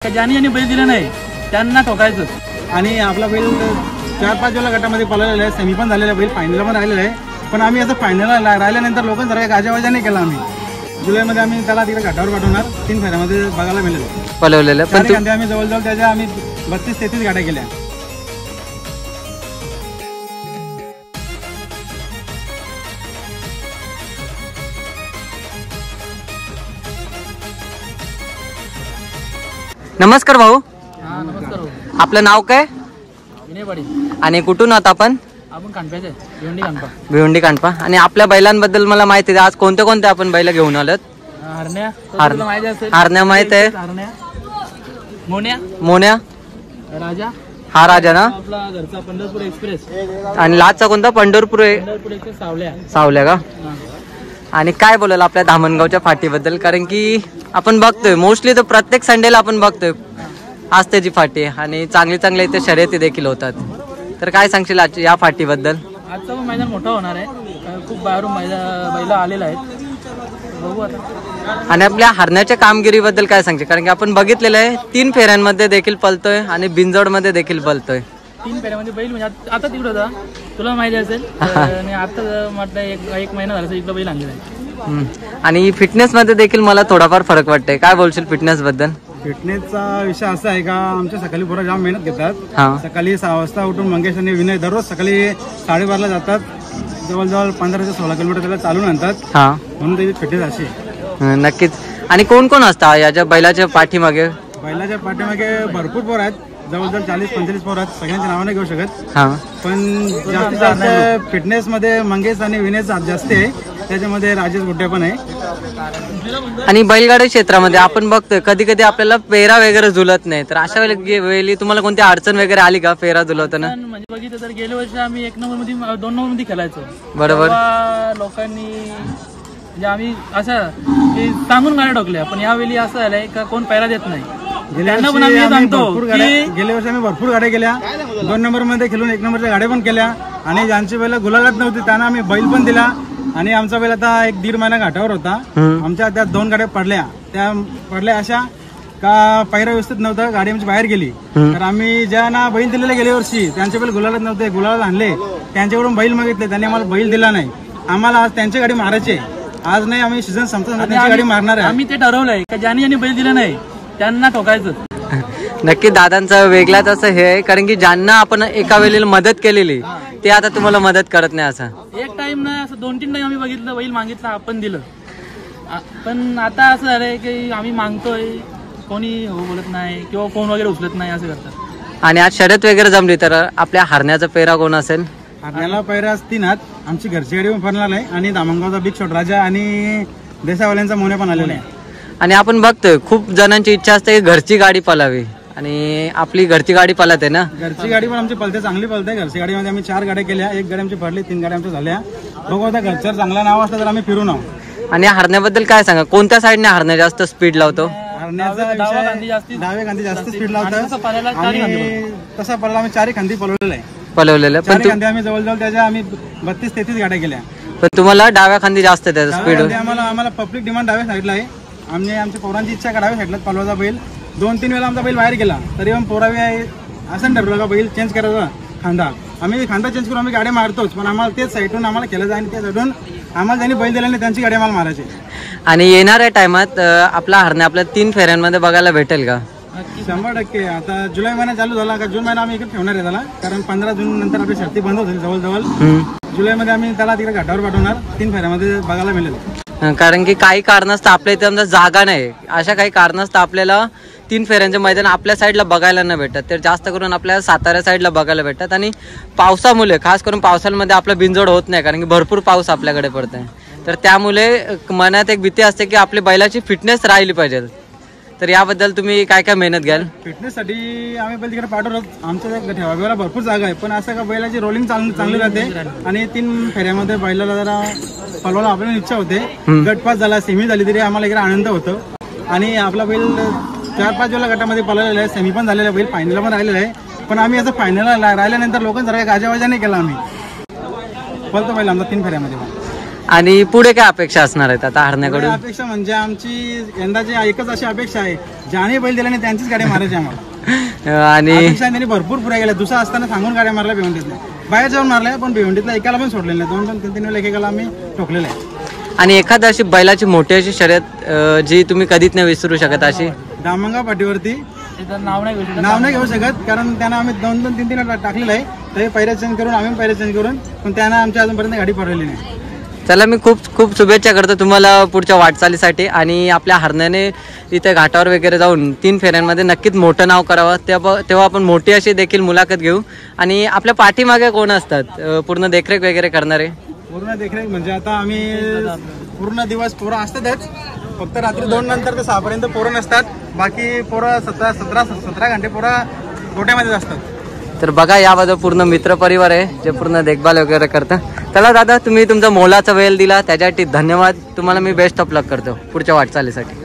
ज्यांनी बैल दिला नाही त्यांना ठोकायचं. आणि आपला बैल 4-5 वेळा गटामध्ये पळालेला आहे, सेमी पण झालेला, बैल फायनलला पण राहिलेला आहे. पण आम्ही असं फायनलला राहिल्यानंतर लोकांसारखा गाजावाजा नाही केला. आम्ही जुलैमध्ये आम्ही त्याला तिकडे घाटावर पाठवणार. 3 फेऱ्यामध्ये बघायला मिळेल पळवलेलं. पण आम्ही जवळजवळ त्याच्या आम्ही 32-33 गाड्या केल्या. नमस्कार भाऊ. नमस्कार. आपलं नाव काय विनयवाडी. आणि कुठून आहात आपण? आपण कांडप्याचे भिवंडी कांडपा. भिवंडी कांडपा. आणि आपल्या बैलांबद्दल मला माहिती आहे. आज कोणते कोणते आपण बैल घेऊन आलोत? हरण्या माहिती असेल. हरण्या माहित आहे. हरण्या, मोन्या, मोन्या, राजा. हा राजा ना. आपला घरचा पंढरपूर एक्सप्रेस. आणि लाचचा कोणता? पंढरपूर एक्सप्रेस सावल्या. सावल्या का? आणि काय बोलाल आपल्या धामणगावच्या फाटीबद्दल? कारण की आपण बघतोय मोस्टली तर प्रत्येक संडेला आपण बघतोय आज त्याची फाटी आणि चांगली इथे शर्यती देखील होतात. तर काय सांगशील या फाटीबद्दल? आजचा पण मैदान मोठा होणार आहे. खूप बाहेरून बैल आलेला आहेत. बघू आता. आणि आपल्या हरण्याच्या कामगिरीबद्दल काय सांगशील? कारण की आपण बघितलेलं आहे 3 फेऱ्यांमध्ये देखील पळतोय आणि बिनजोडमध्ये देखील पळतोय. 3 फेऱ्यामध्ये बैल म्हणजे आता तिकडे होता, तुला माहिती असेल. आणि आता म्हटलं एक महिना झाला इकडं बैल आणलेला आहे. आणि फिटनेस मध्ये देखील मला थोडाफार फरक वाटतंय. काय बोलशील फिटनेस बद्दल? फिटनेसचा विषय असा आहे का आमच्या सकाळी पोरं जाम मेहनत घेतात. सकाळी 6 वाजता उठून मंगेश आणि विनय दररोज सकाळी 12:30ला जातात. जवळजवळ 15 ते 16 किलोमीटर त्याला चालून आणतात. म्हणून त्याची फिटनेस अशी आहे. नक्कीच. आणि कोण कोण असतात याच्या बैलाच्या पाठीमागे? बैलाच्या पाठीमागे भरपूर पोर आहेत. जवळजवळ 40-45 पोर आहेत. सगळ्यांची नावं नाही घेऊ शकत. पण जास्तीत जास्त फिटनेस मध्ये मंगेश आणि विनय जास्त आहे. त्याच्यामध्ये राजेश गुड्डे पण आहे. आणि बैलगाडी क्षेत्रामध्ये आपण बघतोय कधी कधी आपल्याला पेरा वगैरे झुलत नाही. तर अशा वेळी तुम्हाला कोणती अडचण वगैरे आली का पेरा झुलवताना? म्हणजे बघितलं तर गेल्या वर्षी आम्ही 1 नंबर मध्ये 2 नंबर मध्ये खेळायचो. बरोबर. लोकांनी म्हणजे आम्ही असं की सांगून गाड्या ठोकल्या. पण यावेळी असं झालंय का कोण पेरा देत नाही. गेल्या वर्षी आम्ही भरपूर गाड्या केल्या. 2 नंबर मध्ये खेळून 1 नंबरच्या गाड्या पण केल्या. आणि ज्यांची बैल गुलालात नव्हती त्यांना आम्ही बैल पण दिला. आणि आमचा बैल आता 1-1.5 महिना घाटावर होता. आमच्या त्या 2 गाड्या पडल्या. त्या पडल्या अशा का पायरा व्यवस्थित नव्हतं, गाडी आमची बाहेर गेली. तर आम्ही ज्यांना बैल दिलेले गेल्या वर्षी त्यांचे बैल गुलालात नव्हते, गुलाला आणले. त्यांच्याकडून बैल मागितले, त्यांनी आम्हाला बैल दिला नाही. आम्हाला आज त्यांची गाडी मारायची. आज नाही, आम्ही सीझन संपता त्यांची गाडी मारणार आहे. आम्ही ते ठरवलंय का ज्यांनी बैल दिला नाही त्यांना ठोकायचं. नक्की दादांचं वेगळाच असं हे आहे. कारण की ज्यांना आपण एका वेळेला मदत केलेली ते आता तुम्हाला मदत करत नाही. असं एक टाइम नाही, असं 2-3 टाइम आम्ही बघितलं बैल मागितलं आपण दिलं. पण आता असं झालंय की आम्ही मागतोय, कोणी हो बोलत नाही किंवा फोन वगैरे उचलत नाही असं करतात. आणि आज शर्यत वगैरे जमली तर आपल्या हरण्याचा पेरा कोण असेल? हरण्याला पैरा असतीनात. आमची घरची गाडी पण फरणार आहे. आणि दामणगावचा बिग शॉट राजा आणि देसावाल्यांचा मोन्या पण आलेला आहे. आणि आपण बघतोय खूप जणांची इच्छा असते की घरची गाडी पळावी. आणि आपली घरची गाडी पळत आहे ना. घरची गाडी पण आमची पळते, चांगली पळते. घरची गाडीमध्ये आम्ही 4 गाड्या केल्या. 1 गाडी आमची पडली, 3 गाड्या आमच्या झाल्या. बघू आता घरच्यावर चांगला नाव असलं तर आम्ही फिरून आहोत. आणि हरण्याबद्दल काय सांगा? कोणत्या साईडने हरण्या जास्त स्पीड लावतो? हरण्याचा डाव्या खांदी जास्त स्पीड लावतात. तसा पळला आम्ही 4 खांदी पळवलेला आहे. पळवलेलं पण आम्ही जवळजवळ त्याच्या आम्ही 32-33 गाड्या केल्या. पण तुम्हाला डाव्या खांदी जास्त त्याचा स्पीड? आम्हाला पब्लिक डिमांड डाव्या साईडला आहे. आम्ही आमच्या पोरांची इच्छा का डाव्या साईडलाच पळवायचा बैल. 2-3 वेळा आमचा बैल बाहेर गेला तरी पण पोरावी असं ठरवलं का बैल चेंज करायचा खांदा. आम्ही खांदा चेंज करून आम्ही गाड्या मारतोच. पण आम्हाला तेच साईडून आम्हाला केलं जाईल. त्या साईडून आम्हाला ज्यांनी बैल दिला नाही त्यांची गाडी आम्हाला मारायची. आणि येणाऱ्या टायमात आपला हरण्या आपल्या 3 फेऱ्यांमध्ये बघायला भेटेल का? 100%. आता जुलै महिना चालू झाला का जून महिना आम्ही इकडे ठेवणार आहे त्याला. कारण 15 जून नंतर आपली शर्ती बंद होतील जवळजवळ. जुलैमध्ये आम्ही त्याला तिकडे घाटावर पाठवणार. 3 फेऱ्यामध्ये बघायला मिळेल. कारण की काही कारणास्तव आपल्या इथे जागा नाही. अशा काही कारणास्तव आपल्याला 3 फेऱ्यांचे मैदान आपल्या साईडला बघायला नाही भेटत. तर जास्त करून आपल्याला सातारा साईडला बघायला भेटतात. आणि पावसामुळे खास करून पावसाळ्यामध्ये आपला बिनजोड होत नाही. कारण की भरपूर पाऊस आपल्याकडे पडतोय. तर त्यामुळे मनात एक भीती असते की आपली बैलाची फिटनेस राहिली पाहिजे. तर याबद्दल तुम्ही काय काय मेहनत घ्याल? फिटनेससाठी आम्ही बैल तिकडे पाठवतो. आमच्या ठेवायला भरपूर जागा आहे. पण असं का बैलाची रोलिंग चांगली राहते. आणि 3 फेऱ्यामध्ये बैलाला जरा पळवायला आपल्याला इच्छा होते. गटपास झाला, सेमी झाली तरी आम्हाला इकडे आनंद होतो. आणि आपला बैल 4-5 वेळा गटामध्ये पळालेला आहे, सेमी पण झालेला, बैल फायनलला पण राहिलेला आहे. पण आम्ही असं फायनलला राहिल्यानंतर लोकांसारखा गाजावाजा नाही केला. आम्ही पळतो बैल आमचा 3 फेऱ्यामध्ये. आणि पुढे काय अपेक्षा असणार आहेत आता हरण्याकडून? अपेक्षा म्हणजे आमची यंदाची एकच अशी अपेक्षा आहे, ज्याने बैल दिला नाही त्यांचीच गाडी मारायची आम्हाला. आणि अपेक्षा त्यांनी भरपूर पुऱ्या गेल्या. दुसरा असताना सांगून गाड्या मारल्या भिवंडीतल्या, बाहेर जाऊन मारल्या, पण भिवंडीतला एकाला पण सोडलेलं नाही. 2-2, 3-3 वेळेला एकेकाला आम्ही ठोकलेलं आहे. आणि एखादा अशी बैलाची मोठी अशी शर्यत जी तुम्ही कधीच नाही विसरू शकत अशी? दामंगा पाठीवरती नाव नाही घेऊ शकत, कारण त्यांना आम्ही 2-2, 3-3 वेळा टाकलेलं आहे. तरी पैऱ्या चेंज करून आम्ही पैऱ्या चेंज करून, पण त्यांना आमच्या अजूनपर्यंत गाडी पडलेली नाही. चला, मी खूप खूप शुभेच्छा करतो तुम्हाला पुढच्या वाटचालीसाठी. आणि आपल्या हरण्याने इथे घाटावर वगैरे जाऊन 3 फेऱ्यांमध्ये नक्कीच मोठं नाव करावं. तेव्हा आपण मोठी अशी देखील मुलाखत घेऊ. आणि आपल्या पाठीमागे कोण असतात पूर्ण देखरेख वगैरे करणारे? पूर्ण देखरेख म्हणजे आता आम्ही पूर्ण दिवस पोरं असतातच, फक्त रात्री 2 नंतर ते 6 पर्यंत पोरं नसतात. बाकी पोरं 17 घंटे पोरं गोट्यामध्येच असतात. तर बघा, या बाजू पूर्ण मित्र परिवार आहे जे पूर्ण देखभाल वगैरे करतं. चला दादा, तुम्ही तुमचा मोलाचा वेळ दिला त्याच्यासाठी धन्यवाद. तुम्हाला मी बेस्ट ऑफ लक करतो पुढच्या वाटचालीसाठी.